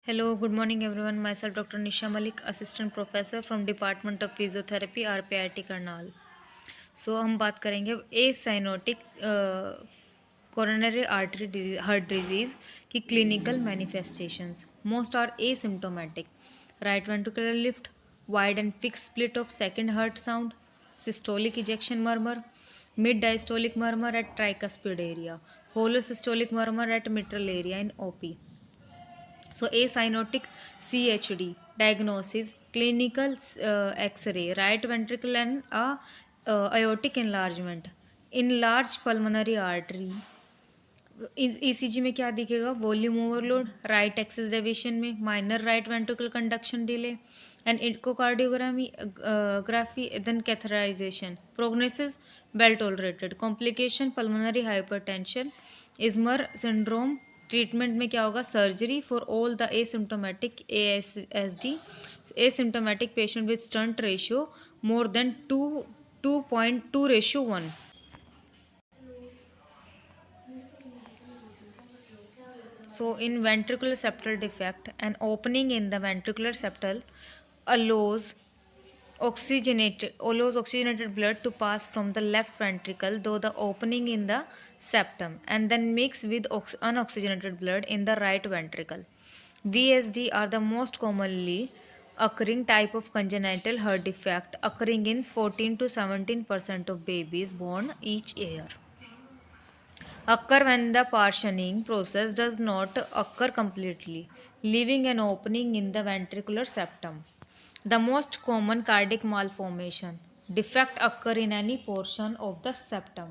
Hello, good morning everyone. Myself Dr. Nisha Malik, Assistant Professor from Department of Physiotherapy, RPIT Karnal. हम बात करेंगे acyanotic coronary artery heart disease की clinical manifestations. Most are asymptomatic. Right ventricular lift, wide and fixed split of second heart sound, systolic ejection murmur, mid diastolic murmur at tricuspid area, hollow systolic murmur at mitral area in OP. So acyanotic CHD diagnosis, clinical X-ray, right ventricle and aortic enlargement, enlarged pulmonary artery. ECG में क्या दिखेगा? Volume overload, right axis deviation में, minor right ventricle conduction delay and echocardiography, then catheterization. Prognosis well tolerated. Complication pulmonary hypertension, Eisenmenger syndrome. Treatment में क्या होगा? Surgery for all the asymptomatic ASD. Asymptomatic patient with shunt ratio more than 2.2:1. So in ventricular septal defect, an opening in the ventricular septal allows oxygenated blood to pass from the left ventricle through the opening in the septum and then mix with unoxygenated blood in the right ventricle. VSD are the most commonly occurring type of congenital heart defect, occurring in 14 to 17% of babies born each year. Occur when the partitioning process does not occur completely, leaving an opening in the ventricular septum. The most common cardiac malformation defect occur in any portion of the septum.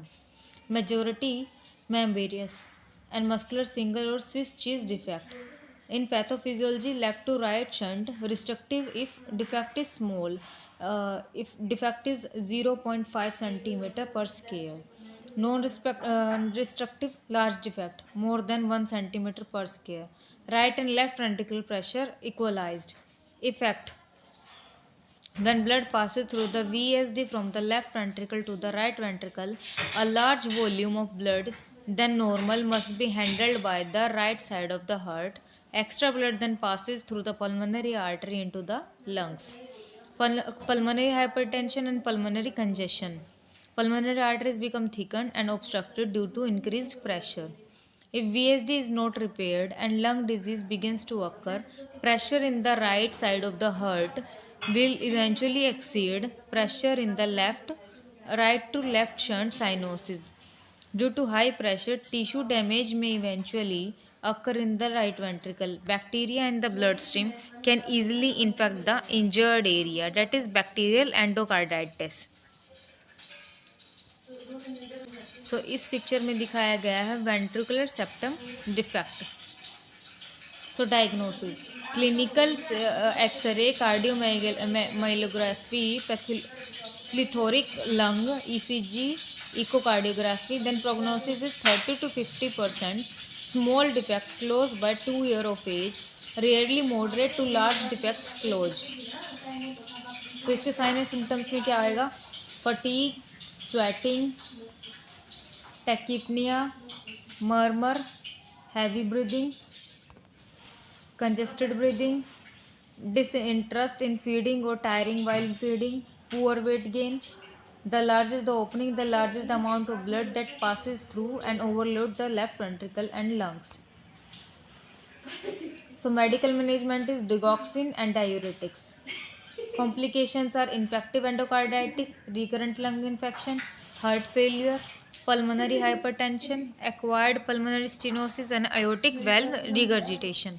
Majority membranous and muscular single or Swiss cheese defect. In pathophysiology, left to right shunt, restrictive if defect is small, if defect is 0.5 cm per square. Non-restrictive large defect more than 1 cm per square. Right and left ventricular pressure equalized. Effect: when blood passes through the VSD from the left ventricle to the right ventricle, a large volume of blood than normal must be handled by the right side of the heart. Extra blood then passes through the pulmonary artery into the lungs. Pulmonary hypertension and pulmonary congestion. Pulmonary arteries become thickened and obstructed due to increased pressure. If VSD is not repaired and lung disease begins to occur, pressure in the right side of the heart will eventually exceed pressure in the right to left shunt cyanosis. Due to high pressure, tissue damage may eventually occur in the right ventricle. Bacteria in the bloodstream can easily infect the injured area, that is bacterial endocarditis. So इस picture में दिखाया गया है ventricular septum defect. So diagnosis: clinical X-ray, cardiomyography, plethoric lung, ECG, echocardiography. Then prognosis is 30 to 50%. Small defect close by 2 years of age. Rarely moderate to large defects close. तो इसके sign and symptoms में क्या आएगा? Fatigue, sweating, tachypnea, murmur, heavy breathing, congested breathing, disinterest in feeding or tiring while feeding, poor weight gain. The larger the opening, the larger the amount of blood that passes through and overload the left ventricle and lungs. So medical management is digoxin and diuretics. Complications are infective endocarditis, recurrent lung infection, heart failure, pulmonary hypertension, acquired pulmonary stenosis and aortic valve regurgitation.